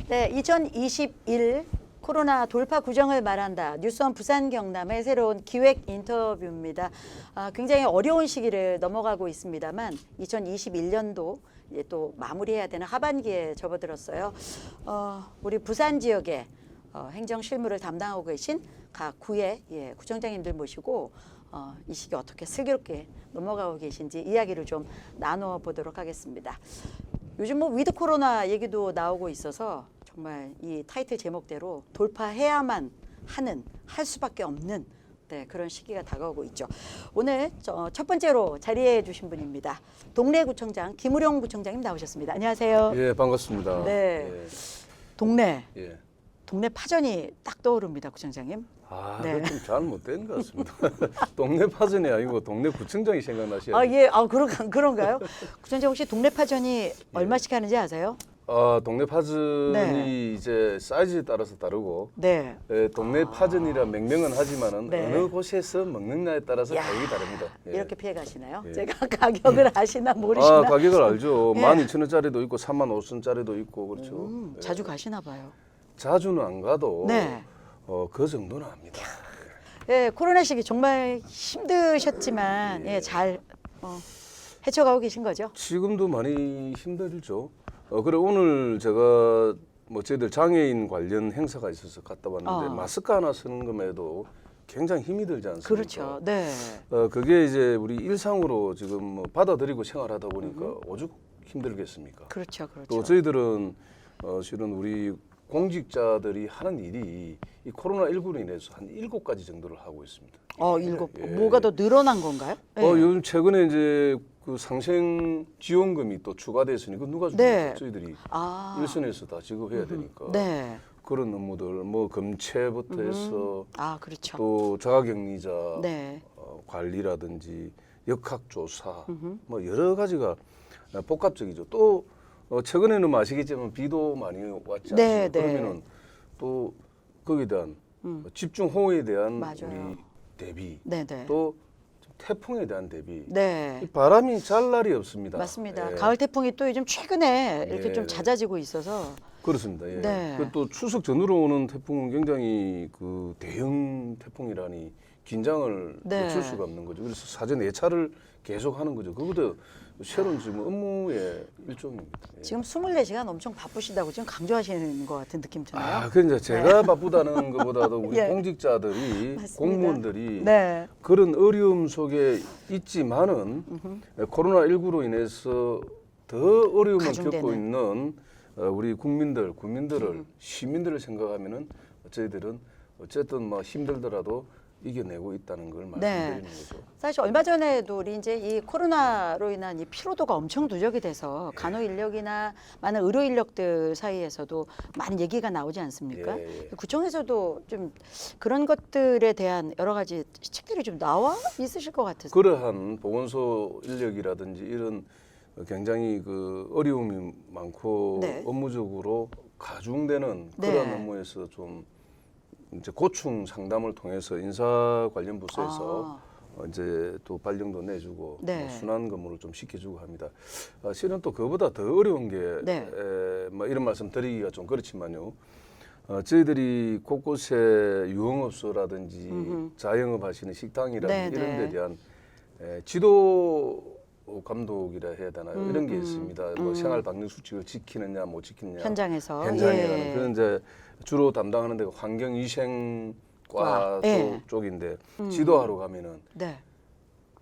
네, 2021 코로나 돌파 구정을 말한다. 뉴스원 부산 경남의 새로운 기획 인터뷰입니다. 굉장히 어려운 시기를 넘어가고 있습니다만 2021년도 이제 또 마무리해야 되는 하반기에 접어들었어요. 우리 부산 지역에 행정 실무를 담당하고 계신 각 구의 구청장님들 모시고 이 시기 어떻게 슬기롭게 넘어가고 계신지 이야기를 좀 나눠 보도록 하겠습니다. 요즘 뭐 위드 코로나 얘기도 나오고 있어서 정말 이 타이틀 제목대로 돌파해야만 하는, 할 수밖에 없는 그런 시기가 다가오고 있죠. 오늘 첫 번째로 자리해 주신 분입니다. 동래구청장 김우룡 구청장님 나오셨습니다. 안녕하세요. 예, 반갑습니다. 네, 예. 동네 파전이 딱 떠오릅니다, 구청장님. 네. 좀 잘못된 것 같습니다. 동네 파전이 아니고 동네 구청장이 생각나셔야 돼요. 예, 그런가요? 구청장 혹시 동네 파전이 얼마씩 하는지 아세요? 동네 파전이 이제 사이즈에 따라서 다르고, 동네 파전이라 명명은 하지만은 어느 곳에서 먹느냐에 따라서 가격이 다릅니다. 이렇게 피해 가시나요? 제가 가격을 아시나 모르시나? 가격을 알죠. 12,000원짜리도 있고 35,000원짜리도 있고 그렇죠. 자주 가시나 봐요. 자주는 안 가도 그 정도는 합니다. 코로나 시기 정말 힘드셨지만 잘 헤쳐가고 계신 거죠? 지금도 많이 힘들죠. 그래 오늘 제가 뭐 저희들 장애인 관련 행사가 있어서 갔다 왔는데 마스크 하나 쓰는 것에도 굉장히 힘이 들지 않습니까? 그렇죠. 네. 그게 이제 우리 일상으로 지금 뭐 받아들이고 생활하다 보니까 오죽 힘들겠습니까? 그렇죠, 그렇죠. 또 저희들은 실은 우리 공직자들이 하는 일이 이 코로나19로 인해서 한 7가지 정도를 하고 있습니다. 7. 뭐가 더 늘어난 건가요? 요즘 최근에 이제 그 상생 지원금이 또 추가됐으니 그 누가 줍니까? 저희들이 일선에서 다 지급해야 되니까. 그런 업무들 뭐 검체부터 해서 그렇죠. 또 자가격리자 관리라든지 역학조사 뭐 여러 가지가 복합적이죠. 또 최근에는 아시겠지만 비도 많이 왔지 않습니까? 그러면은 또 거기에 대한 집중호우에 대한 우리 대비 또 태풍에 대한 대비 이 바람이 잘 날이 없습니다. 맞습니다. 가을 태풍이 또 요즘 최근에 이렇게 좀 잦아지고 있어서 그렇습니다. 또 추석 전후로 오는 태풍은 굉장히 그 대형 태풍이라니 긴장을 늦출 수가 없는 거죠. 그래서 사전 예찰을 계속 하는 거죠. 그것도 새로운 지금 업무의 일종입니다. 지금 24시간 엄청 바쁘시다고 지금 강조하시는 것 같은 느낌 드나요? 그러니까 제가 바쁘다는 것보다도 우리 공직자들이 공무원들이 그런 어려움 속에 있지만은 코로나19로 인해서 더 어려움을 겪고 있는 우리 국민들을 시민들을 생각하면은 저희들은 어쨌든 뭐 힘들더라도 이겨내고 있다는 걸 말씀드리는 거죠. 사실 얼마 전에도 우리 이제 이 코로나로 인한 이 피로도가 엄청 누적이 돼서 간호 인력이나 많은 의료 인력들 사이에서도 많은 얘기가 나오지 않습니까? 구청에서도 좀 그런 것들에 대한 여러 가지 책들이 좀 나와 있으실 것 같아서. 그러한 보건소 인력이라든지 이런 굉장히 그 어려움이 많고 업무적으로 가중되는 그런 업무에서 좀 이제 고충 상담을 통해서 인사 관련 부서에서 이제 또 발령도 내주고 뭐 순환 근무를 좀 시켜주고 합니다. 실은 또 그보다 더 어려운 게 뭐 이런 말씀 드리기가 좀 그렇지만요. 저희들이 곳곳에 유흥업소라든지 자영업 하시는 식당이라든지 이런 데 대한 지도 감독이라 해야 되나요? 이런 게 있습니다. 뭐 생활 방역 수칙을 지키느냐 못 지키느냐 현장에는 그런 이제 주로 담당하는 데가 환경위생과 쪽인데 지도하러 가면은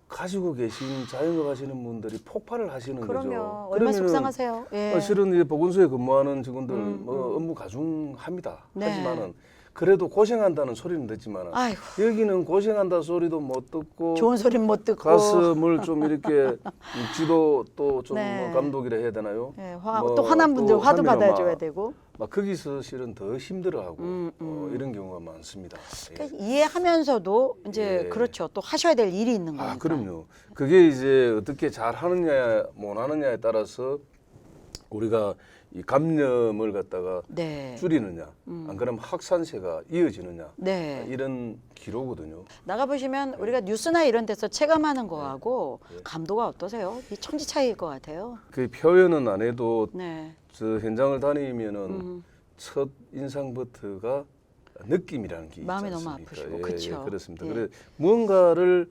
가지고 계신 자영업 하시는 분들이 폭발을 하시는 거죠. 얼마나 속상하세요. 실은 이제 보건소에 근무하는 직원들 뭐 업무 가중합니다. 하지만은 그래도 고생한다는 소리는 듣지만 여기는 고생한다 소리도 못 듣고 좋은 소리는 못 듣고 가슴을 좀 이렇게 지도 또 좀 감독이라 해야 되나요? 또 화난 분들 화도 받아줘야 되고 막 거기서 실은 더 힘들어하고 이런 경우가 많습니다. 그러니까 이해하면서도 이제 그렇죠. 또 하셔야 될 일이 있는 거니까. 그럼요. 그게 이제 어떻게 잘 하느냐 못 하느냐에 따라서 우리가 이 감염을 갖다가 줄이느냐 안 그러면 확산세가 이어지느냐 이런 기로거든요. 나가보시면 우리가 뉴스나 이런 데서 체감하는 거하고 감도가 어떠세요? 이 천지 차이일 것 같아요. 그 표현은 안 해도 저 현장을 다니면은 첫 인상부터가 느낌이라는 게 있지 마음이 않습니까? 너무 아프시고, 그렇죠. 그렇습니다. 예. 그래 무언가를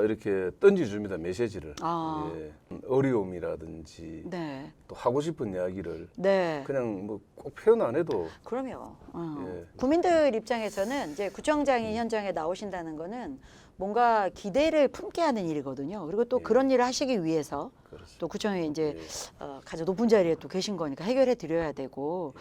이렇게 던져줍니다. 메시지를. 아. 예. 어려움이라든지 네. 또 하고 싶은 이야기를 네. 그냥 뭐 꼭 표현 안 해도 그럼요. 예. 국민들 입장에서는 이제 구청장이 현장에 나오신다는 거는 뭔가 기대를 품게 하는 일이거든요. 그리고 또 예. 그런 일을 하시기 위해서 그렇습니다. 또 구청에 이제 예. 가장 높은 자리에 또 계신 거니까 해결해 드려야 되고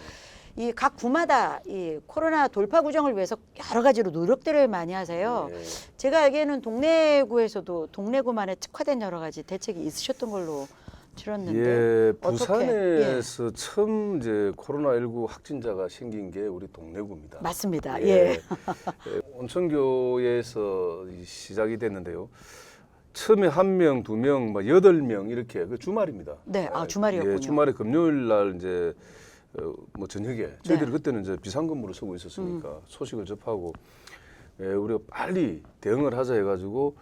이 각 구마다 이 코로나 돌파 구정을 위해서 여러 가지로 노력들을 많이 하세요. 예. 제가 알기에는 동래구에서도 동래구만의 특화된 여러 가지 대책이 있으셨던 걸로 들었는데 예, 어떻게? 부산에서 처음 이제 코로나19 확진자가 생긴 게 우리 동래구입니다. 맞습니다. 예. 예, 온천교에서 시작이 됐는데요. 처음에 1명, 2명, 막 8명 이렇게 그 주말입니다. 네, 주말이었군요. 예, 주말에 금요일 날 이제 뭐 저녁에 저희들이 그때는 이제 비상근무를 쓰고 있었으니까 소식을 접하고 우리가 빨리 대응을 하자 해가지고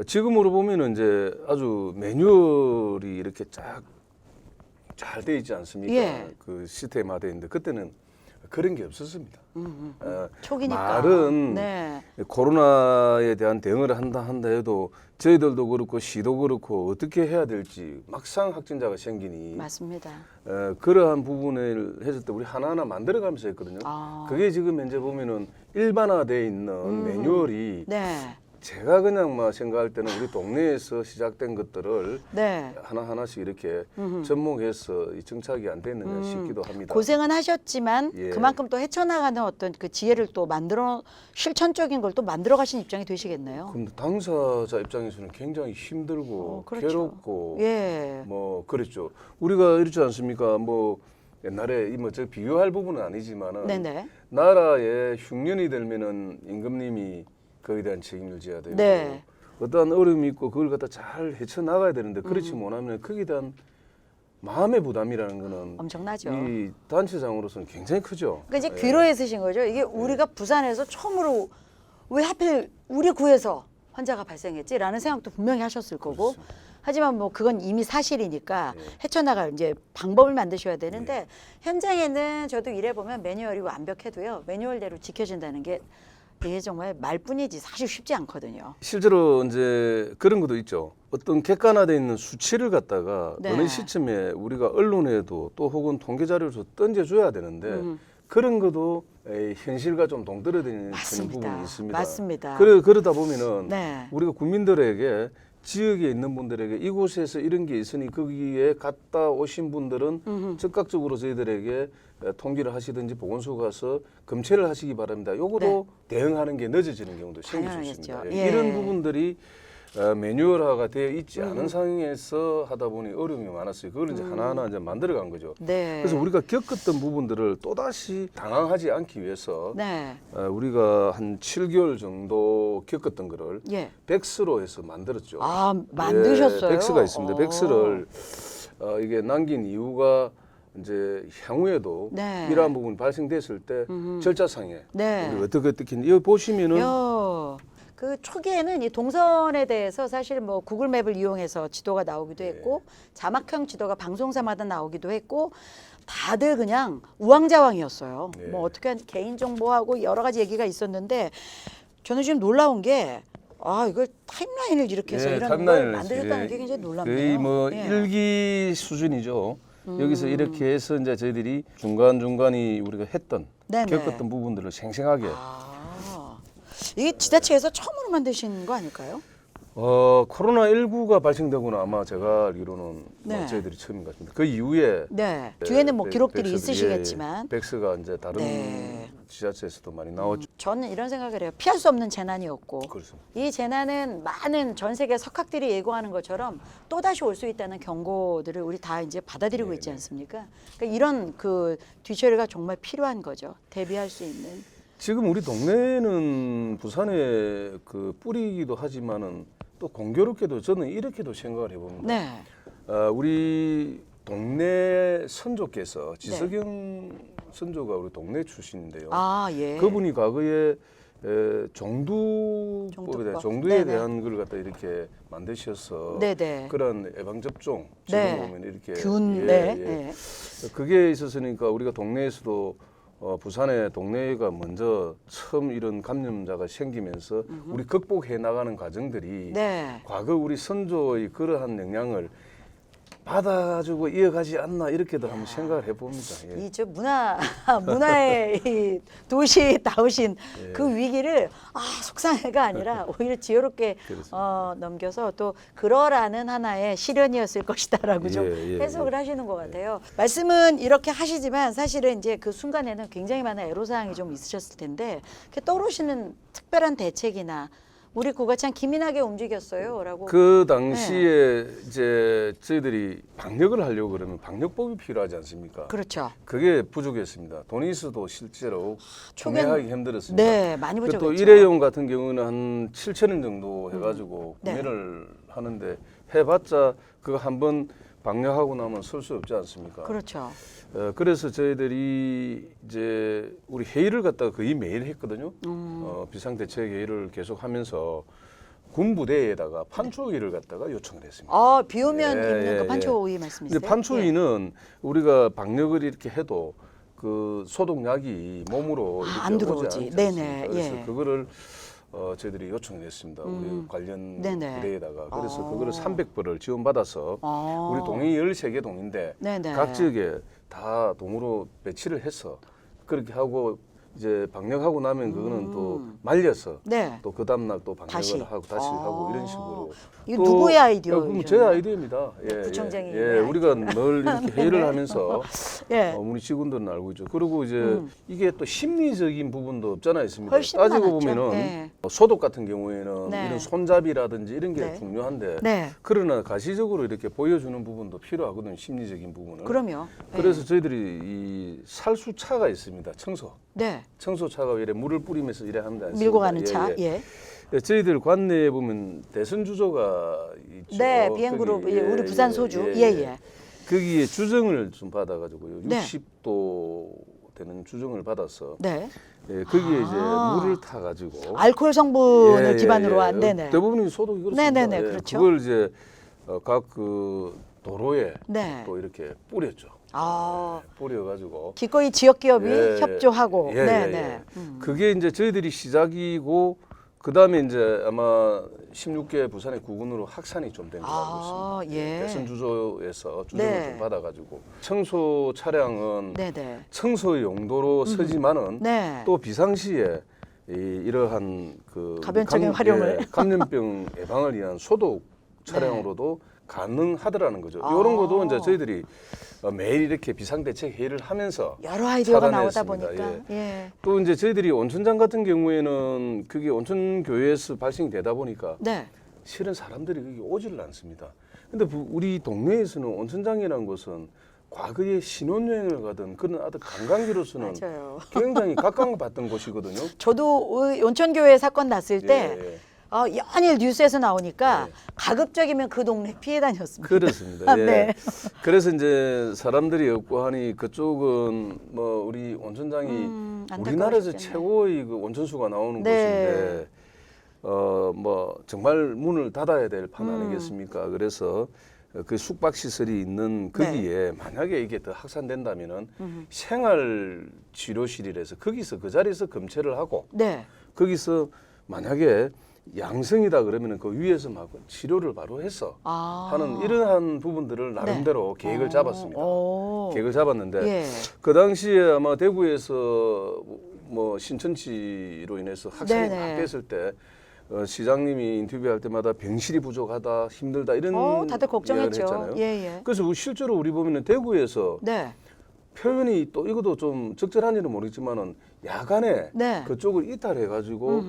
지금으로 보면은 이제 아주 매뉴얼이 이렇게 쫙 잘 돼 있지 않습니까? 예. 그 시스템화돼 있는데 그때는 그런 게 없었습니다. 초기니까. 말은 네. 코로나에 대한 대응을 한다 해도 저희들도 그렇고 시도 그렇고 어떻게 해야 될지 막상 확진자가 생기니 맞습니다. 그러한 부분을 했을 때 우리 하나하나 만들어가면서 했거든요. 그게 지금 현재 보면은 일반화돼 있는 매뉴얼이 네. 제가 그냥 막 생각할 때는 우리 동네에서 시작된 것들을 네. 하나하나씩 이렇게 접목해서 이 정착이 안 됐느냐 싶기도 합니다. 고생은 하셨지만 예. 그만큼 또 헤쳐나가는 어떤 그 지혜를 또 만들어 실천적인 걸 또 만들어 가신 입장이 되시겠네요. 그럼 당사자 입장에서는 굉장히 힘들고 그렇죠. 괴롭고 예. 뭐 그랬죠. 우리가 이렇지 않습니까? 뭐 옛날에 뭐저 비교할 부분은 아니지만은 네네. 나라에 흉년이 들면은 임금님이 거기에 대한 책임을 져야 되고 네. 어떠한 어려움이 있고 그걸 갖다 잘 헤쳐 나가야 되는데 그렇지 못하면 거기에 대한 마음의 부담이라는 거는 엄청나죠. 이 단체장으로서는 굉장히 크죠. 그러니까 이제 예. 귀로에 쓰신 거죠. 이게 우리가 부산에서 처음으로 왜 하필 우리 구에서 환자가 발생했지라는 생각도 분명히 하셨을 거고. 하지만 뭐 그건 이미 사실이니까 헤쳐나갈 이제 방법을 만드셔야 되는데 현장에는 저도 일해 보면 매뉴얼이 완벽해도요. 매뉴얼대로 지켜진다는 게 이게 정말 말뿐이지 사실 쉽지 않거든요. 실제로 이제 그런 것도 있죠. 어떤 객관화되어 있는 수치를 갖다가 네. 어느 시점에 우리가 언론에도 또 혹은 통계 자료로 던져줘야 되는데 그런 것도 현실과 좀 동떨어지는 맞습니다. 부분이 있습니다. 맞습니다. 그러다 보면은 네. 우리가 국민들에게 지역에 있는 분들에게 이곳에서 이런 게 있으니 거기에 갔다 오신 분들은 즉각적으로 저희들에게 통지를 하시든지 보건소 가서 검체를 하시기 바랍니다. 요거도 대응하는 게 늦어지는 경우도 생길 수 있습니다. 당연하겠죠. 예. 이런 부분들이 매뉴얼화가 되어 있지 않은 상황에서 하다 보니 어려움이 많았어요. 그걸 이제 하나하나 이제 만들어간 거죠. 네. 그래서 우리가 겪었던 부분들을 또다시 당황하지 않기 위해서 네. 우리가 한 7개월 정도 겪었던 거를 예. 백스로 해서 만들었죠. 아, 만드셨어요? 예, 백스가 있습니다. 백스를 이게 남긴 이유가 이제 향후에도 네. 이러한 부분이 발생됐을 때 절차상에 네. 우리 어떻게 여기 보시면은 그 초기에는 이 동선에 대해서 사실 뭐 구글맵을 이용해서 지도가 나오기도 했고 자막형 지도가 방송사마다 나오기도 했고 다들 그냥 우왕좌왕이었어요. 네. 뭐 어떻게 개인 정보하고 여러 가지 얘기가 있었는데 저는 지금 놀라운 게 이걸 타임라인을 이렇게 해서 이런 걸 타임라인을 만들었다는 게 굉장히 놀랍네요. 거의 뭐 예. 일기 수준이죠. 여기서 이렇게 해서 이제 저희들이 중간중간이 우리가 했던 네네. 겪었던 부분들을 생생하게 이게 지자체에서 처음으로 만드신 거 아닐까요? 코로나19가 발생되고는 아마 제가 알기로는 네. 뭐 저희들이 처음인 것 같습니다. 그 이후에 네. 뒤에는 뭐 기록들이 백스도, 있으시겠지만 백스가 이제 다른 네. 지자체에서도 많이 나왔죠. 저는 이런 생각을 해요. 피할 수 없는 재난이었고 그렇습니다. 이 재난은 많은 전 세계 석학들이 예고하는 것처럼 또 다시 올 수 있다는 경고들을 우리 다 이제 받아들이고 있지 않습니까? 그러니까 이런 그 뒤처리가 정말 필요한 거죠. 대비할 수 있는. 지금 우리 동네는 부산의 그 뿌리이기도 하지만은 또 공교롭게도 저는 이렇게도 생각을 해봅니다. 네. 우리 동네 선조께서 지석영 선조가 우리 동네 출신인데요. 예. 그분이 과거에 종두법에 대한 종두법. 종두에 네네. 대한 걸 갖다 이렇게 만드셔서 네네. 그런 예방 접종 지금 네. 보면 이렇게 균, 예, 네. 예. 네. 그게 있었으니까 우리가 동네에서도 부산의 동네가 먼저 처음 이런 감염자가 생기면서 우리 극복해 나가는 과정들이 네. 과거 우리 선조의 그러한 영향을 받아가지고 이어가지 않나 이렇게도 한번 생각을 해봅니다. 예. 이저 문화의 이 도시다우신 예. 그 위기를 속상해가 아니라 오히려 지혜롭게 그렇습니다. 넘겨서 또 그러라는 하나의 시련이었을 것이다라고 좀 예, 예, 해석을 예. 하시는 것 같아요. 말씀은 이렇게 하시지만 사실은 이제 그 순간에는 굉장히 많은 애로사항이 좀 있으셨을 텐데 이렇게 떠오르시는 특별한 대책이나 우리 구가 참 기민하게 움직였어요라고. 그 당시에 이제 저희들이 방역을 하려고 그러면 방역법이 필요하지 않습니까? 그렇죠. 그게 부족했습니다. 돈이 있어도 실제로 구매하기 힘들었습니다. 네, 많이 그 부족했죠. 또 일회용 같은 경우는 한 7,000원 정도 해가지고 네. 구매를 하는데 해봤자 그거 한번 방역하고 나면 쓸 수 없지 않습니까? 그렇죠. 그래서 저희들이 이제 우리 회의를 갖다가 거의 매일 했거든요. 비상대책 회의를 계속하면서 군부대에다가 판초위를 갖다가 요청을 했습니다. 비 오면 예, 입는 예, 그 예. 판초위 말씀이세요? 근데 판초위는 우리가 방역을 이렇게 해도 그 소독약이 몸으로 이렇게 안 들어오지. 오지 않지 네네, 않습니까? 그래서 예. 그거를 저희들이 요청을 했습니다. 우리 관련 네네. 부대에다가. 그래서 아. 그거를 300불을 지원받아서 아. 우리 동이 13개 동인데 네네. 각 지역에 다 동으로 배치를 해서 그렇게 하고 이제 방역하고 나면 그거는 또 말려서 네. 또 그 다음날 또 방역을 다시. 하고 다시 하고 이런 식으로. 이거 누구의 아이디어이셨나요? 그럼 제 아이디어입니다. 부총장이 예, 우리가 늘 이렇게 회의를 하면서 예. 우리 직원들은 알고 있죠. 그리고 이제 이게 또 심리적인 부분도 없잖아 있습니다. 훨씬 따지고 많았죠. 보면은 예. 소독 같은 경우에는 네. 이런 손잡이라든지 이런 게 네. 중요한데 네. 그러나 가시적으로 이렇게 보여주는 부분도 필요하거든요. 심리적인 부분을. 그럼요. 그래서 저희들이 이 살수차가 있습니다. 네. 청소차가 이래 물을 뿌리면서 이래 하는 데 않습니까? 밀고 가는 차. 예. 저희들 관내에 보면 대선 주조가 있죠. 네, 비행그룹 거기, 우리 부산 소주. 예. 거기에 주정을 좀 받아가지고요. 네. 60도 되는 주정을 받아서 네. 거기에 이제 아. 물을 타가지고 알코올 성분을 기반으로 한 네네. 대부분이 소독이 그렇습니다. 네네네, 그렇죠. 그걸 이제 각 그 도로에 네. 또 이렇게 뿌렸죠. 뿌려가지고 기꺼이 지역 기업이 예, 협조하고. 예, 네네. 예. 그게 이제 저희들이 시작이고 그 다음에 이제 아마 16개 부산의 구군으로 확산이 좀 된 걸로 알고 있습니다. 예. 대선 주조에서 주정을 네. 좀 받아가지고 청소 차량은 네네. 청소 용도로 쓰지만은 네. 또 비상시에 이러한 그 가변적인 활용을. 감염병 예방을 위한 소독 차량으로도 가능하더라는 거죠. 이런 것도 이제 저희들이 매일 이렇게 비상대책 회의를 하면서 여러 아이디어가 나오다 찾아냈습니다. 보니까. 예. 또 이제 저희들이 온천장 같은 경우에는 그게 온천교회에서 발생이 되다 보니까 네. 실은 사람들이 거기 오지를 않습니다. 근데 우리 동네에서는 온천장이라는 것은 과거에 신혼여행을 가던 그런 아들 관광지로서는 맞아요. 굉장히 각광받던 곳이거든요. 저도 온천교회 사건 났을 때 예. 연일 뉴스에서 나오니까 네. 가급적이면 그 동네 피해 다녔습니다. 그렇습니다. 예. 네. 그래서 이제 사람들이 없고 하니 그쪽은 뭐 우리 온천장이 우리나라에서 안타까우시겠네. 최고의 그 온천수가 나오는 네. 곳인데 뭐 정말 문을 닫아야 될 판 아니겠습니까? 그래서 그 숙박 시설이 있는 거기에 만약에 이게 더 확산된다면은 생활 치료실이라서 거기서 그 자리에서 검체를 하고 네. 거기서 만약에 양성이다 그러면은 그 위에서 막 치료를 바로 해서 하는 이러한 부분들을 나름대로 계획을 잡았습니다. 계획을 잡았는데 예. 그 당시에 아마 대구에서 뭐 신천지로 인해서 확산이 네네. 막 됐을 때 시장님이 인터뷰할 때마다 병실이 부족하다, 힘들다 이런 다들 걱정했죠. 이야기를 했잖아요. 예. 그래서 실제로 우리 보면은 대구에서 네. 표현이 또 이것도 좀 적절한지는 모르겠지만은 야간에 네. 그쪽을 이탈해 가지고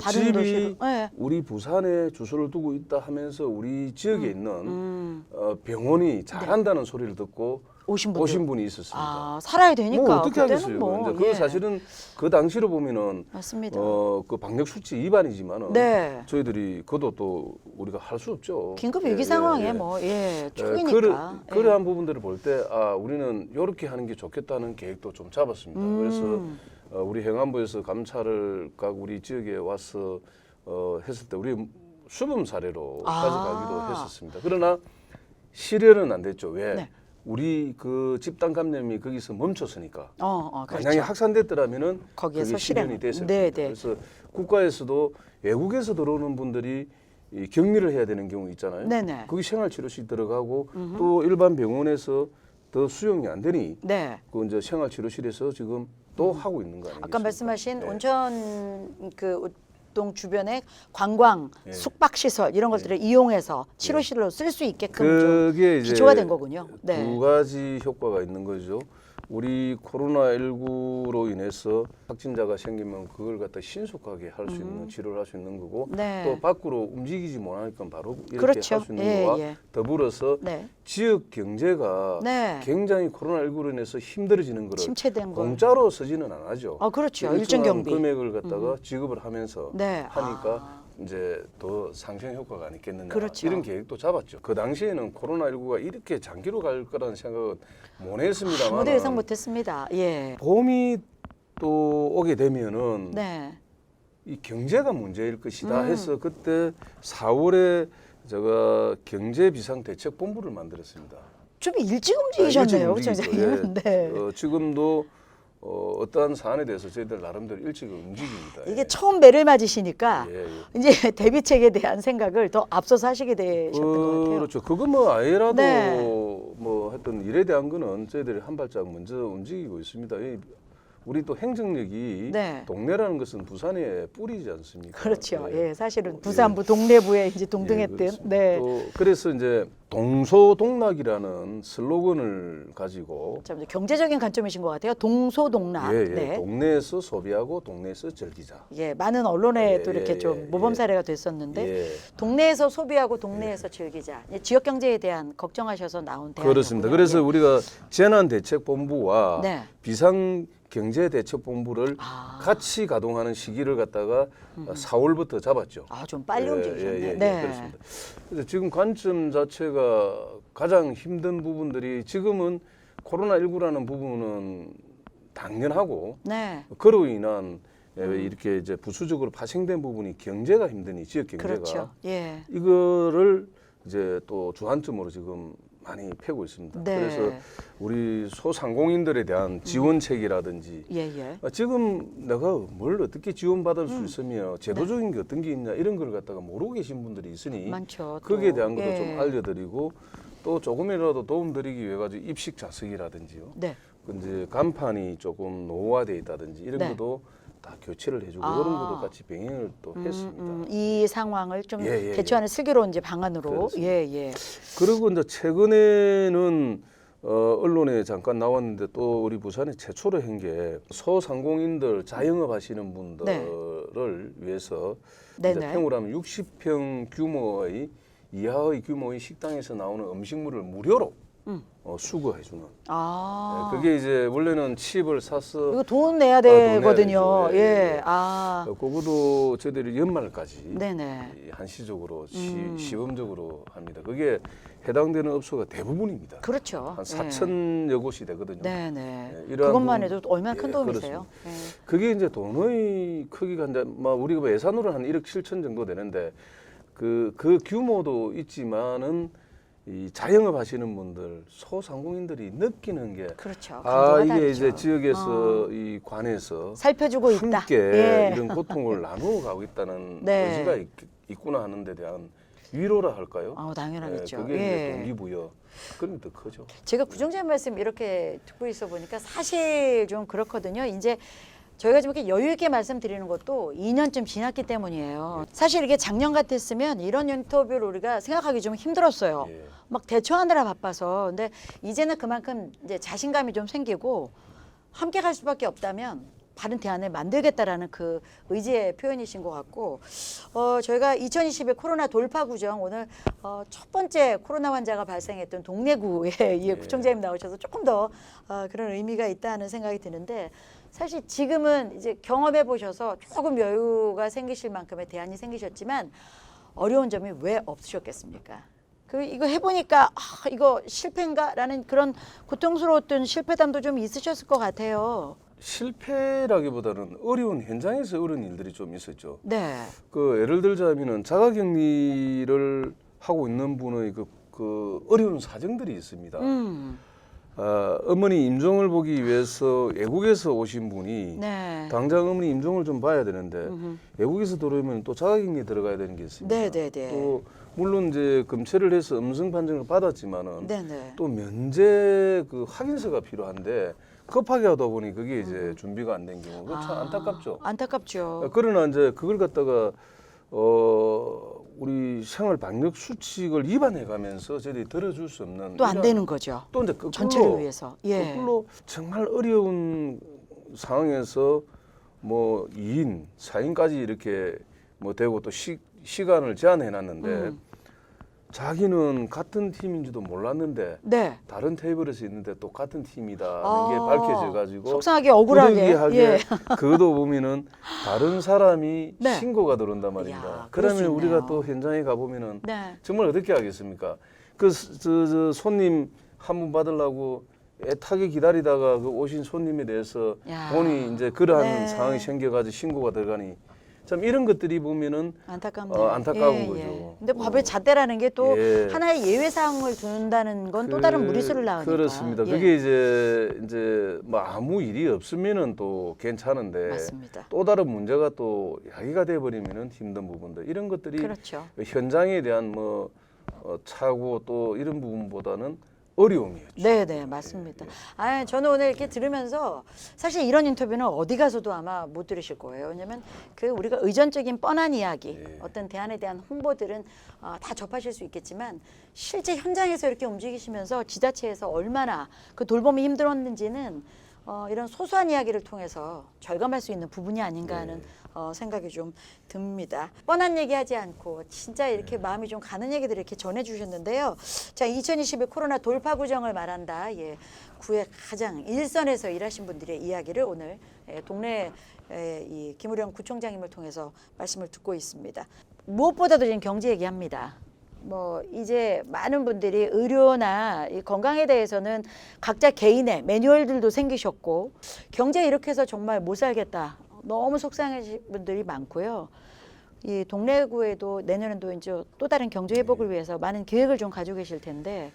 다른 집이 도시로. 네. 우리 부산에 주소를 두고 있다 하면서 우리 지역에 있는 병원이 잘한다는 소리를 듣고 오신 분이 있었습니다. 살아야 되니까. 뭐 어떻게 그때는 하겠어요? 뭐, 이제 그 사실은 그 당시로 보면은 맞습니다. 그 방역 수치 위반이지만은 네. 저희들이 그것도 또 우리가 할 수 없죠. 긴급 위기 예, 상황에 예, 예. 뭐 초기니까. 그러한 부분들을 볼 때 이렇게 하는 게 좋겠다는 계획도 좀 잡았습니다. 그래서 우리 행안부에서 감찰을 각 우리 지역에 와서 했을 때 우리 수범 사례로 가져가기도 했었습니다. 그러나 실현은 안 됐죠. 왜? 네. 우리 그 집단 감염이 거기서 멈췄으니까. 그렇죠. 만약에 확산됐더라면은 거기에서 그게 실현이 실행. 됐을 네, 겁니다. 네. 그래서 국가에서도 외국에서 들어오는 분들이 이 격리를 해야 되는 경우 있잖아요. 네네. 거기 생활치료실 들어가고 또 일반 병원에서 더 수용이 안 되니 네. 그 이제 생활치료실에서 지금 또 하고 있는 거 아니겠습니까? 아까 말씀하신 네. 온천 그 동 주변에 관광, 네. 숙박 시설 이런 것들을 이용해서 치료실로 쓸 수 있게끔 그게 좀 이제 기초가 된 거군요. 네. 두 가지 효과가 있는 거죠. 우리 코로나19로 인해서 확진자가 생기면 그걸 갖다 신속하게 할 수 있는 치료를 할 수 있는 거고 네. 또 밖으로 움직이지 못하니까 바로 이렇게 그렇죠. 할 수 있는 예, 거와 예. 더불어서 네. 지역 경제가 네. 굉장히 코로나19로 인해서 힘들어지는 거를 침체된 걸. 공짜로 쓰지는 않아죠. 그렇죠. 일정한 일정 경비. 금액을 갖다가 지급을 하면서 네. 하니까 이제 더 상생 효과가 아니겠느냐 그렇죠. 이런 계획도 잡았죠. 그 당시에는 코로나19가 이렇게 장기로 갈 거라는 생각은 못 했습니다만 아무도 예상 못했습니다. 예. 봄이 또 오게 되면은 네. 이 경제가 문제일 것이다 해서 그때 4월에 제가 경제비상대책본부를 만들었습니다. 좀 일찍 움직이셨네요, 일찍 움직이죠. 총장님. 네. 지금도 어떠한 사안에 대해서 저희들 나름대로 일찍 움직입니다. 이게 처음 매를 맞으시니까 예, 예. 이제 대비책에 대한 생각을 더 앞서서 하시게 되셨던 것 같아요. 그렇죠. 그거 뭐 아예라도 네. 뭐 했던 일에 대한 거는 저희들이 한 발짝 먼저 움직이고 있습니다. 우리 또 행정력이 네. 동네라는 것은 부산의 뿌리지 않습니까? 그렇죠. 예. 예, 사실은 부산부 동래부에 이제 동등했던. 그렇습니다. 네. 또 그래서 이제 동소동락이라는 슬로건을 가지고 참 이제 경제적인 관점이신 것 같아요. 동소동락. 예, 예. 네. 동네에서 소비하고 동네에서 즐기자. 예, 많은 언론에 예, 또 이렇게 예, 좀 예, 모범 예. 사례가 됐었는데 예. 동네에서 소비하고 동네에서 즐기자. 예, 지역 경제에 대한 걱정하셔서 나온 대안이군요. 그렇습니다. 그래서 우리가 재난대책본부와 네. 비상경제대책본부를 같이 가동하는 시기를 갖다가 4월부터 잡았죠. 좀 빨리 움직이셨네. 네. 그렇습니다. 그래서 지금 관점 자체가 가장 힘든 부분들이 지금은 코로나19라는 부분은 당연하고 네. 그로 인한 이렇게 이제 부수적으로 파생된 부분이 경제가 힘드니 지역 경제가 그렇죠. 예. 이거를 이제 또 주안점으로 지금 많이 펴고 있습니다. 네. 그래서 우리 소상공인들에 대한 지원책이라든지 예. 지금 내가 뭘 어떻게 지원받을 수 있으며 제도적인 게 어떤 게 있냐 이런 걸 갖다가 모르고 계신 분들이 있으니 많죠. 또. 거기에 대한 것도 예. 좀 알려드리고 또 조금이라도 도움드리기 위해 가지고 입식 자석이라든지요. 네. 그 이제 간판이 조금 노후화돼 있다든지 이런 네. 것도 다 교체를 해주고 이런 것도 같이 병행을 또 했습니다. 이 상황을 좀 예, 예, 대처하는 슬기로운 이제 방안으로. 그렇습니다. 예. 그리고 이제 최근에는 언론에 잠깐 나왔는데 또 우리 부산에 최초로 한 게 소상공인들 자영업 하시는 분들을 위해서 이제 네네. 평으로 하면 60평 규모의 이하의 규모의 식당에서 나오는 음식물을 무료로 수거해주는. 그게 이제 원래는 칩을 사서 이거 돈 내야 돈 내야 되거든요. 되죠. 예. 그거도 저희들이 연말까지 네네. 한시적으로 시범적으로 합니다. 그게 해당되는 업소가 대부분입니다. 그렇죠. 한 4천여 곳이 되거든요. 네네. 이러한 그것만 부분- 해도 얼마나 큰 예, 도움이세요? 그게 이제 돈의 크기가 이제 우리가 예산으로 한 1억 7천 정도 되는데 그 규모도 있지만은 이 자영업 하시는 분들 소상공인들이 느끼는 게 그렇죠. 강도가 이게 다르죠. 이제 지역에서 이 관에서 살펴주고 있다. 함께 예. 이런 고통을 나누어 가고 있다는 네. 의지가 있구나 하는 데 대한 위로라 할까요? 당연하겠죠. 그게 예. 이제 동기부여 그런 게 더 크죠. 제가 구정자의 말씀 이렇게 듣고 있어 보니까 사실 좀 그렇거든요. 이제 저희가 좀 이렇게 여유 있게 말씀드리는 것도 2년쯤 지났기 때문이에요. 사실 이게 작년 같았으면 이런 인터뷰를 우리가 생각하기 좀 힘들었어요. 예. 막 대처하느라 바빠서. 근데 이제는 그만큼 이제 자신감이 좀 생기고 함께 갈 수밖에 없다면 바른 대안을 만들겠다라는 그 의지의 표현이신 것 같고, 저희가 2020의 코로나 돌파 구정 오늘 첫 번째 코로나 환자가 발생했던 동래구에 이 구청장님 나오셔서 조금 더 그런 의미가 있다는 생각이 드는데, 사실 지금은 이제 경험해 보셔서 조금 여유가 생기실 만큼의 대안이 생기셨지만 어려운 점이 왜 없으셨겠습니까? 이거 해보니까 이거 실패인가라는 그런 고통스러웠던 실패담도 좀 있으셨을 것 같아요. 실패라기보다는 어려운 현장에서 어려운 일들이 좀 있었죠. 네. 그 예를 들자면은 자가격리를 하고 있는 분의 그 어려운 사정들이 있습니다. 어머니 임종을 보기 위해서 외국에서 오신 분이 네. 당장 어머니 임종을 좀 봐야 되는데 외국에서 들어오면 또 자가격리 들어가야 되는 게 있습니다. 네네네. 또 물론 이제 검체를 해서 음성 판정을 받았지만은 네네. 또 면제 그 확인서가 필요한데 급하게 하다 보니 그게 이제 준비가 안 된 경우 그 참 안타깝죠. 안타깝죠. 그러나 이제 그걸 갖다가 우리 생활 방역 수칙을 위반해 가면서 저희들이 들어줄 수 없는 또 안 이런 되는 거죠. 또 이제 거꾸로 전체를 위해서. 예. 거꾸로 정말 어려운 상황에서 뭐 2인, 4인까지 이렇게 뭐 되고 또 시간을 제한해 놨는데 자기는 같은 팀인지도 몰랐는데 네. 다른 테이블에서 있는데 또 같은 팀이다는 아, 게 밝혀져 가지고 속상하게 억울하게. 부득이하게 예. 그것도 보면은 다른 사람이 네. 신고가 들어온단 말입니다. 이야, 그럴 수 그러면 있네요. 우리가 또 현장에 가 보면은 네. 정말 어떻게 하겠습니까? 저 손님 한 분 받으려고 애타게 기다리다가 그 오신 손님에 대해서 야. 본인이 이제 그러한 네. 상황이 생겨가지고 신고가 들어가니 참 이런 것들이 보면은 안타깝네요. 안타까운 거죠. 근데 법의 잣대라는 게 또 예. 하나의 예외 사항을 둔다는 건 또 다른 무리수를 낳으니까. 그렇습니다. 예. 그게 이제 뭐 아무 일이 없으면은 또 괜찮은데 맞습니다. 또 다른 문제가 또 야기가 돼 버리면은 힘든 부분들 이런 것들이 그렇죠. 현장에 대한 뭐 차고 또 이런 부분보다는 어려움이었죠. 네, 맞습니다. 아, 저는 오늘 이렇게 들으면서 사실 이런 인터뷰는 어디 가서도 아마 못 들으실 거예요. 왜냐하면 그 우리가 의존적인 뻔한 이야기, 어떤 대안에 대한 홍보들은 다 접하실 수 있겠지만 실제 현장에서 이렇게 움직이시면서 지자체에서 얼마나 그 돌봄이 힘들었는지는 이런 소소한 이야기를 통해서 절감할 수 있는 부분이 아닌가 하는 생각이 좀 듭니다. 뻔한 얘기하지 않고 진짜 이렇게 마음이 좀 가는 얘기들을 이렇게 전해주셨는데요. 자, 2021 코로나 돌파 구정을 말한다. 예, 구의 가장 일선에서 일하신 분들의 이야기를 오늘 동네 이 김우령 구청장님을 통해서 말씀을 듣고 있습니다. 무엇보다도 지금 경제 얘기합니다. 뭐 이제 많은 분들이 의료나 이 건강에 대해서는 각자 개인의 매뉴얼들도 생기셨고 경제 이렇게 해서 정말 못 살겠다. 너무 속상하신 분들이 많고요. 이 동래구에도 내년에도 이제 또 다른 경제 회복을 위해서 많은 계획을 좀 가지고 계실 텐데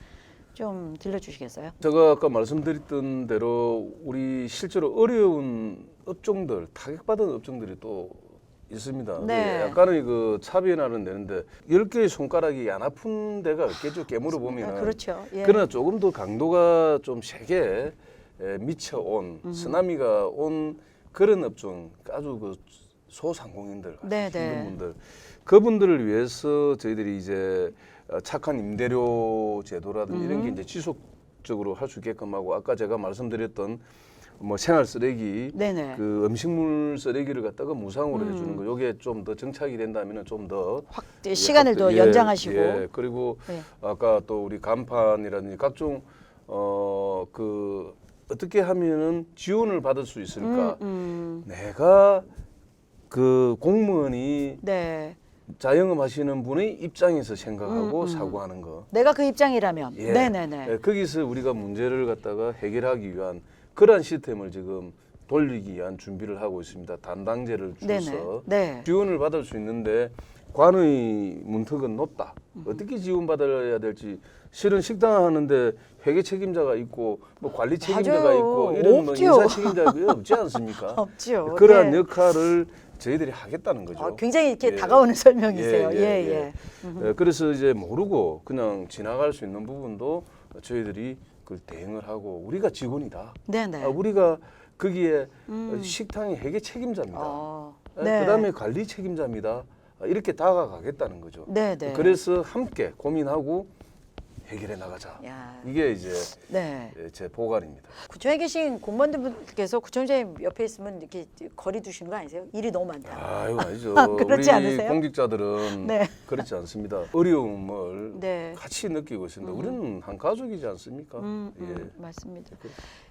좀 들려주시겠어요? 제가 아까 말씀드렸던 대로 우리 실제로 어려운 업종들, 타격받은 업종들이 또 있습니다. 네. 약간의 그 차별화는 되는데 10개의 손가락이 안 아픈 데가 없겠죠. 깨물어 보면. 그렇죠. 예. 그러나 조금 더 강도가 좀 세게 미쳐온 쓰나미가 온 그런 업종, 아주 그 소상공인들, 네, 힘든 네. 분들, 그분들을 위해서 저희들이 이제 착한 임대료 제도라든지 이런 게 이제 지속적으로 할 수 있게끔 하고 아까 제가 말씀드렸던 뭐 생활 쓰레기, 네네. 그 음식물 쓰레기를 갖다가 무상으로 해주는 거, 요게 좀 더 정착이 된다면은 좀 더 시간을 더 연장하시고. 그리고 네. 아까 또 우리 간판이라든지 각종 그 어떻게 하면은 지원을 받을 수 있을까? 내가 그 공무원이 네. 자영업하시는 분의 입장에서 생각하고 사고하는 거. 내가 그 입장이라면. 예. 네네네. 거기서 우리가 문제를 갖다가 해결하기 위한 그러한 시스템을 지금 돌리기 위한 준비를 하고 있습니다. 담당제를 줘서 네. 지원을 받을 수 있는데 관의 문턱은 높다. 어떻게 지원받아야 될지 실은 식당 하는데 회계 책임자가 있고 뭐 관리 책임자가 맞아요. 있고 이런 뭐 없죠. 인사 책임자가 없지 않습니까? 없죠. 그러한 네. 역할을 저희들이 하겠다는 거죠. 굉장히 이렇게 예. 다가오는 설명이세요. 예. 그래서 이제 모르고 그냥 지나갈 수 있는 부분도 저희들이 그걸 대응을 하고 우리가 직원이다. 네네. 우리가 거기에 식당의 회계 책임자입니다. 네. 그다음에 관리 책임자입니다. 이렇게 다가가겠다는 거죠. 네네. 그래서 함께 고민하고 해결해 나가자. 야. 이게 이제 네. 제 보관입니다. 구청에 계신 공무원들께서 구청장님 옆에 있으면 이렇게 거리 두시는 거 아니세요? 일이 너무 많다. 아유 아니죠. 그렇지 우리 않으세요? 공직자들은 네. 그렇지 않습니다. 어려움을 네. 같이 느끼고 있습니다. 우리는 한 가족이지 않습니까? 맞습니다.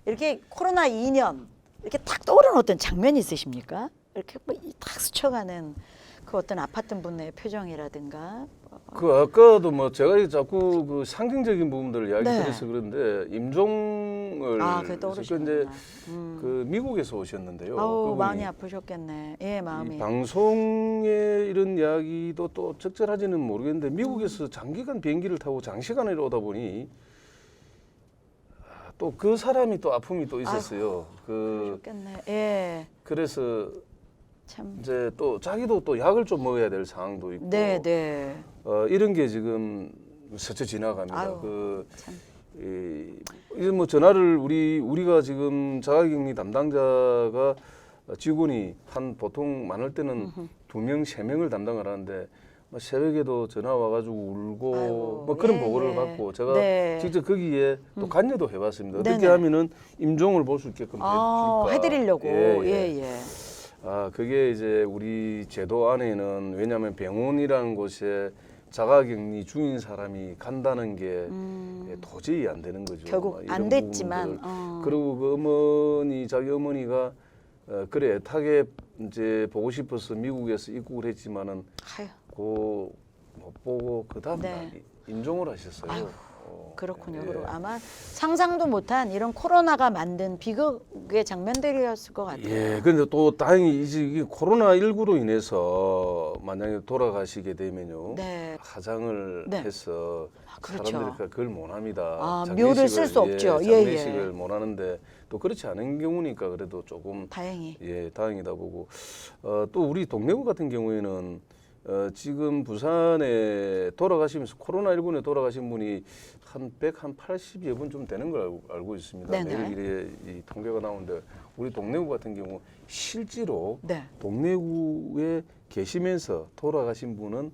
이렇게 코로나 2년 이렇게 탁 떠오르는 어떤 장면이 있으십니까? 이렇게 뭐 탁 스쳐가는 그 어떤 아팠던 분의 표정이라든가 그 아까도 뭐 제가 자꾸 그 상징적인 부분들을 네. 이야기드려서 그런데 임종을 그게 떠오르시는구나. 이제 그 미국에서 오셨는데요. 아우 그분이 많이 아프셨겠네. 예, 마음이. 이 방송에 이런 이야기도 또 적절하지는 모르겠는데 미국에서 장기간 비행기를 타고 장시간을 오다 보니 또 그 사람이 또 아픔이 또 있었어요. 그러셨겠네. 예. 그래서 참. 이제 또 자기도 또 약을 좀 먹어야 될 상황도 있고 네, 네. 이런 게 지금 스쳐 지나갑니다. 아유, 참. 이제 뭐 전화를 우리가 지금 자가격리 담당자가 직원이 한 보통 많을 때는 2명, 3명을 담당을 하는데 뭐 새벽에도 전화 와가지고 울고 아이고, 뭐 그런 예, 보고를 예. 받고 제가 네. 직접 거기에 또 관여도 해봤습니다. 어떻게 네네. 하면은 임종을 볼 수 있게끔 해줄까? 해드리려고. 예, 예. 그게 이제 우리 제도 안에는 왜냐하면 병원이라는 곳에 자가격리 중인 사람이 간다는 게 도저히 안 되는 거죠. 결국 이런 안 됐지만. 부분들을. 그리고 그 자기 어머니가 그래 애타게 이제 보고 싶어서 미국에서 입국을 했지만은 아유, 못 보고 그 다음 날 네. 임종을 하셨어요. 아유, 그렇군요. 예. 그리고 아마 상상도 못한 이런 코로나가 만든 비극의 장면들이었을 것 같아요. 예, 근데 또 다행히 이게 코로나19로 인해서 만약에 돌아가시게 되면요. 네. 화장을 네. 해서 그렇죠. 사람들이 그걸 못 합니다. 묘를 쓸 수 없죠. 예, 장례식을 못 하는데 또 그렇지 않은 경우니까 그래도 조금 다행히. 다행이다 보고 또 우리 동네구 같은 경우에는 지금 부산에 돌아가시면서 코로나19에 돌아가신 분이 한 180여 분 좀 되는 걸 알고 있습니다. 네네. 매일 이래 이 통계가 나오는데 우리 동네구 같은 경우 실제로 네. 동네구에 계시면서 돌아가신 분은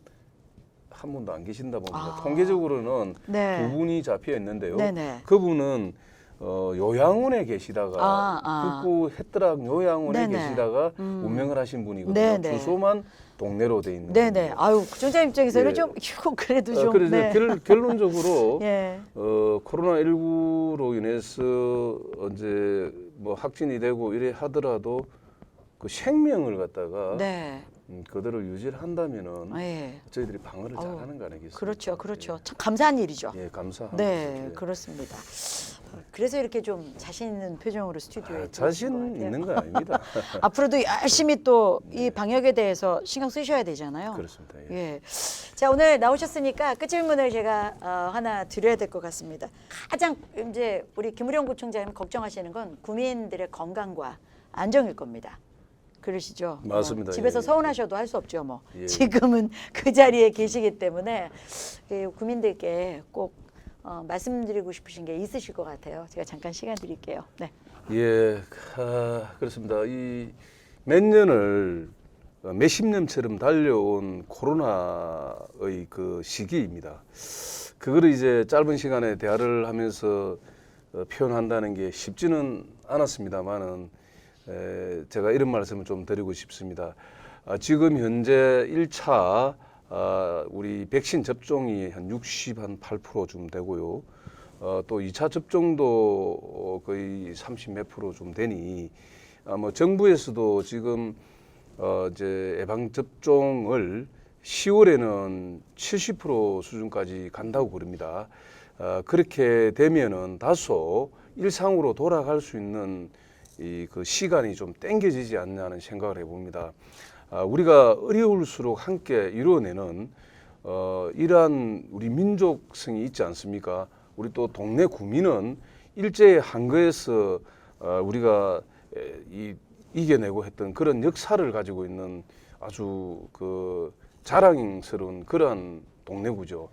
한 분도 안 계신다 봅니다. 통계적으로는 네. 2분이 잡혀 있는데요. 네네. 그분은 요양원에 계시다가 북구 햇드락 요양원에 네네. 계시다가 운명을 하신 분이거든요. 네네. 주소만 동네로 돼 있는 네네. 분이에요. 아유, 구청장 입장에서는 예. 좀 그래도 좀. 그래서 네. 결론적으로 예. 코로나19로 인해서 이제 뭐 확진이 되고 이래 하더라도 그 생명을 갖다가 네. 그대로 유지를 한다면은 예. 저희들이 방어를 아우, 잘하는 거 아니겠습니까? 그렇죠, 그렇죠. 참 감사한 일이죠. 예, 감사합니다. 네, 그렇습니다. 그래서 이렇게 좀 자신 있는 표정으로 스튜디오에 자신 있는 건 아닙니다. 앞으로도 열심히 또 이 방역에 대해서 신경 쓰셔야 되잖아요. 그렇습니다. 예. 예. 자, 오늘 나오셨으니까 끝 질문을 제가 하나 드려야 될 것 같습니다. 가장 이제 우리 김우령 구청장님 걱정하시는 건 국민들의 건강과 안정일 겁니다. 그러시죠? 맞습니다. 집에서 예, 예. 서운하셔도 할 수 없죠. 뭐 예. 지금은 그 자리에 계시기 때문에 국민들께 꼭 말씀드리고 싶으신 게 있으실 것 같아요. 제가 잠깐 시간 드릴게요. 네. 예, 그렇습니다. 이 몇 년을 몇십 년처럼 달려온 코로나의 그 시기입니다. 그거를 이제 짧은 시간에 대화를 하면서 표현한다는 게 쉽지는 않았습니다만은 제가 이런 말씀을 좀 드리고 싶습니다. 지금 현재 1차 우리 백신 접종이 한 68%좀 되고요. 또 2차 접종도 거의 30 몇 프로 좀 되니 뭐 정부에서도 지금 이제 예방 접종을 10월에는 70% 수준까지 간다고 그럽니다. 그렇게 되면은 다소 일상으로 돌아갈 수 있는 그 시간이 좀 땡겨지지 않냐는 생각을 해봅니다. 우리가 어려울수록 함께 이루어내는 이러한 우리 민족성이 있지 않습니까? 우리 또 동네 구민은 일제의 한거에서 우리가 이겨내고 했던 그런 역사를 가지고 있는 아주 그 자랑스러운 그러한 동네구죠.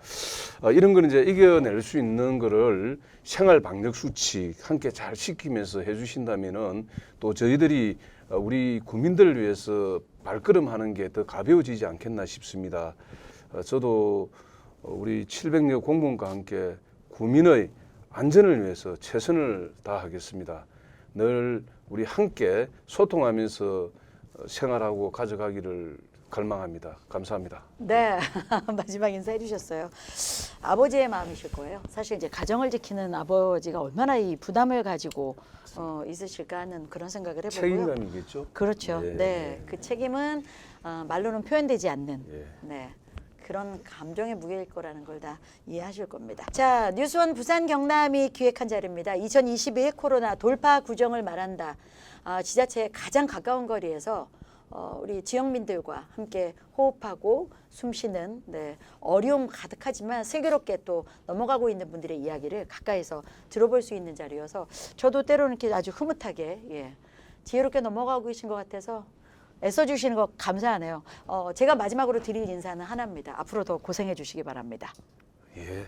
이런 거는 이제 이겨낼 수 있는 거를 생활 방역 수칙 함께 잘 지키면서 해주신다면은 또 저희들이 우리 국민들을 위해서 발걸음하는 게 더 가벼워지지 않겠나 싶습니다. 저도 우리 700여 공무원과 함께 국민의 안전을 위해서 최선을 다하겠습니다. 늘 우리 함께 소통하면서 생활하고 가져가기를 갈망합니다. 감사합니다. 네, 마지막 인사해 주셨어요. 아버지의 마음이실 거예요. 사실 이제 가정을 지키는 아버지가 얼마나 이 부담을 가지고 있으실까 하는 그런 생각을 해보고요. 책임감이겠죠. 그렇죠. 예, 네, 그 책임은 말로는 표현되지 않는. 예. 네, 그런 감정의 무게일 거라는 걸 다 이해하실 겁니다. 자, 뉴스원 부산 경남이 기획한 자료입니다. 2021 코로나 돌파 구정을 말한다. 지자체에 가장 가까운 거리에서 우리 지역민들과 함께 호흡하고 숨쉬는 어려움 가득하지만 슬기롭게 또 넘어가고 있는 분들의 이야기를 가까이서 들어볼 수 있는 자리여서 저도 때로는 이렇게 아주 흐뭇하게 지혜롭게 넘어가고 계신 것 같아서 애써주시는 거 감사하네요. 제가 마지막으로 드릴 인사는 하나입니다. 앞으로 더 고생해 주시기 바랍니다. 예,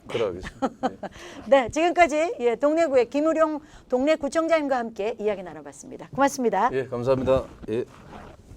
그러겠습니다. 네, 지금까지 동래구의 김우룡 동래구청장님과 함께 이야기 나눠봤습니다. 고맙습니다. 예, 감사합니다. 예.